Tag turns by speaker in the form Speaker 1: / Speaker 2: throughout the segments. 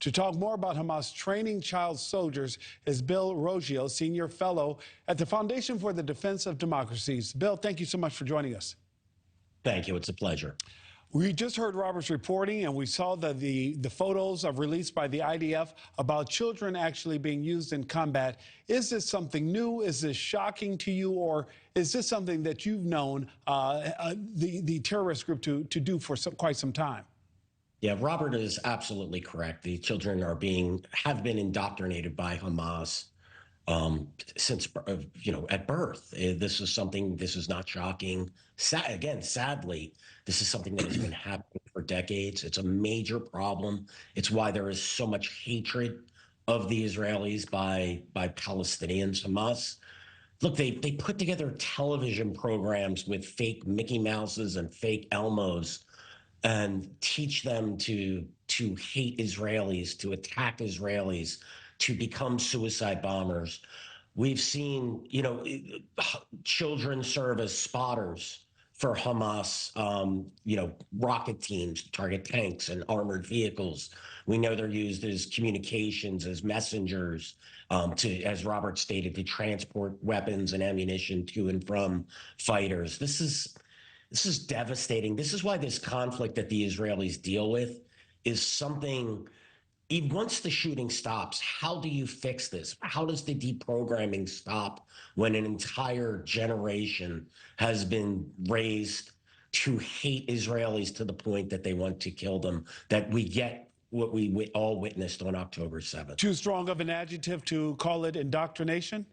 Speaker 1: To talk more about Hamas training child soldiers is Bill Roggio, Senior Fellow at the Foundation for the Defense of Democracies. Bill, thank you so much for joining us.
Speaker 2: Thank you. It's a pleasure.
Speaker 1: We just heard Robert's reporting, and we saw the photos released by the IDF about children actually being used in combat. Is this something new? Is this shocking to you, or is this something that you've known the terrorist group to do for quite some time?
Speaker 2: Yeah, Robert is absolutely correct. The children have been indoctrinated by Hamas since at birth. This is not shocking. Sadly, this is something that has been happening for decades. It's a major problem. It's why there is so much hatred of the Israelis by Palestinians. Hamas, look, they put together television programs with fake Mickey Mouses and fake Elmos and teach them to hate Israelis, to attack Israelis, to become suicide bombers. We've seen, children serve as spotters for Hamas, rocket teams to target tanks and armored vehicles. We know they're used as communications, as messengers, as Robert stated, to transport weapons and ammunition to and from fighters. This is devastating. This is why this conflict that the Israelis deal with is something. Once the shooting stops, how do you fix this? How does the deprogramming stop when an entire generation has been raised to hate Israelis to the point that they want to kill them, that we get what we all witnessed on October 7th?
Speaker 1: Too strong of an adjective to call it indoctrination?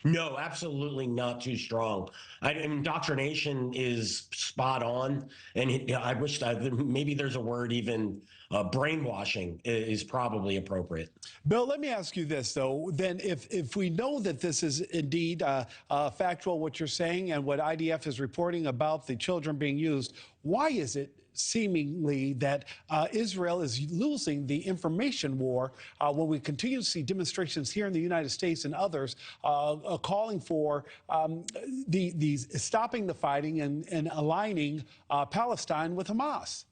Speaker 2: No, absolutely not too strong. Indoctrination is spot on, and I wish that maybe there's a word even brainwashing is probably appropriate.
Speaker 1: Bill, let me ask you this, though. Then if we know that this is indeed factual, what you're saying, and what IDF is reporting about the children being used, why is it seemingly that Israel is losing the information war when we continue to see demonstrations here in the United States and others calling for stopping the fighting and aligning Palestine with Hamas?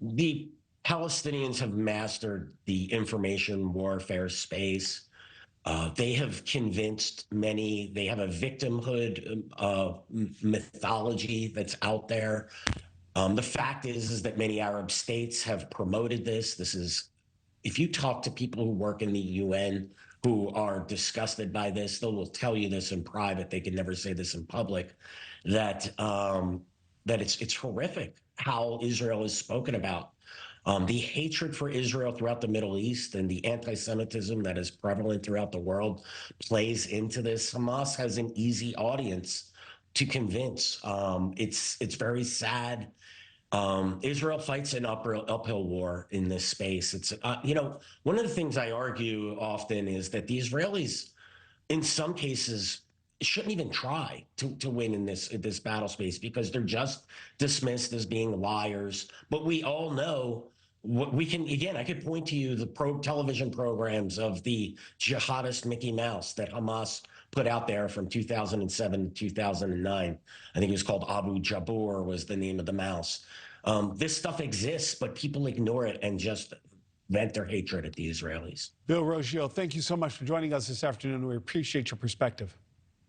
Speaker 2: The Palestinians have mastered the information warfare space. They have convinced many. They have a victimhood mythology that's out there. The fact is that many Arab states have promoted this. If you talk to people who work in the UN who are disgusted by this, they will tell you this in private. They can never say this in public, that it's horrific how Israel is spoken about. The hatred for Israel throughout the Middle East and the anti-Semitism that is prevalent throughout the world plays into this. Hamas has an easy audience to convince. It's very sad. Israel fights an uphill war in this space. It's one of the things I argue often is that the Israelis, in some cases, shouldn't even try to win in this battle space because they're just dismissed as being liars. But we all know what we can. Again, I could point to you the television programs of the jihadist Mickey Mouse that Hamas put out there from 2007 to 2009. I think it was called Abu Jabur was the name of the mouse. This stuff exists, but people ignore it and just vent their hatred at the Israelis.
Speaker 1: Bill Roggio, thank you so much for joining us this afternoon. We appreciate your perspective.